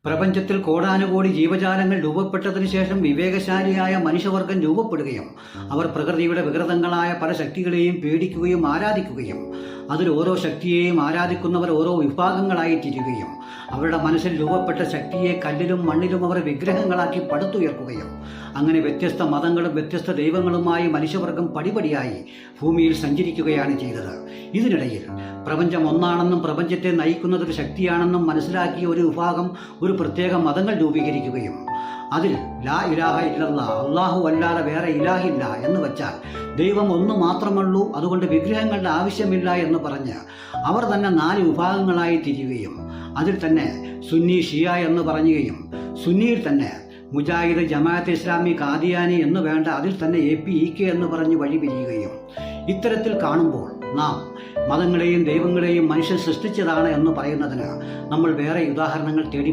പ്രപഞ്ചത്തിൽ കോടാനുകോടി ജീവജാലങ്ങൾ രൂപപ്പെട്ടതിനു ശേഷം വിവേകശാലിയായ മനുഷ്യവർഗം രൂപപ്പെടുകയും അവർ പ്രകൃതിയുടെ വികൃതങ്ങളായ പല ശക്തികളെയും പേടിക്കുകയും ആരാധിക്കുകയും അതിൽ ഓരോ ശക്തിയെയും ആരാധിക്കുന്നവർ ഓരോ വിഭാഗങ്ങളായി തിരിയുകയും അവരുടെ മനസ്സിൽ രൂപപ്പെട്ട ശക്തിയെ കല്ലിലും മണ്ണിലും അവർ വിഗ്രഹങ്ങളാക്കി പടുത്തുയർക്കുകയും അങ്ങനെ വ്യത്യസ്ത മതങ്ങളും വ്യത്യസ്ത ദൈവങ്ങളുമായി മനുഷ്യവർഗം പടിപടിയായി ഭൂമിയിൽ സഞ്ചരിക്കുകയാണ് ചെയ്തത്. ഇതിനിടയിൽ പ്രപഞ്ചം ഒന്നാണെന്നും പ്രപഞ്ചത്തെ നയിക്കുന്നത് ഒരു ശക്തിയാണെന്നും മനസ്സിലാക്കിയ ഒരു വിഭാഗം ഒരു പ്രത്യേക മതങ്ങൾ രൂപീകരിക്കുകയും അതിൽ ലാ ഇലാഹ ഇല്ലല്ലാഹ്, അള്ളാഹു അല്ലാതെ വേറെ ഇലാഹില്ല എന്ന് വെച്ചാൽ ദൈവം ഒന്ന് മാത്രമുള്ളൂ, അതുകൊണ്ട് വിഗ്രഹങ്ങളുടെ ആവശ്യമില്ല എന്ന് പറഞ്ഞ് അവർ തന്നെ 4 വിഭാഗങ്ങളായി തിരിയുകയും അതിൽ തന്നെ സുന്നി ഷിയ എന്ന് പറയുകയും സുന്നിയിൽ തന്നെ മുജാഹിദ്, ജമാഅത്ത് ഇസ്ലാമി, ഖാദിയാനി എന്ന് വേണ്ട അതിൽ തന്നെ APEK എന്ന് പറഞ്ഞ് വഴിപിരിയുകയും ഇത്തരത്തിൽ കാണുമ്പോൾ നാം മതങ്ങളെയും ദൈവങ്ങളെയും മനുഷ്യൻ സൃഷ്ടിച്ചതാണ് എന്ന് പറയുന്നതിന് നമ്മൾ വേറെ ഉദാഹരണങ്ങൾ തേടി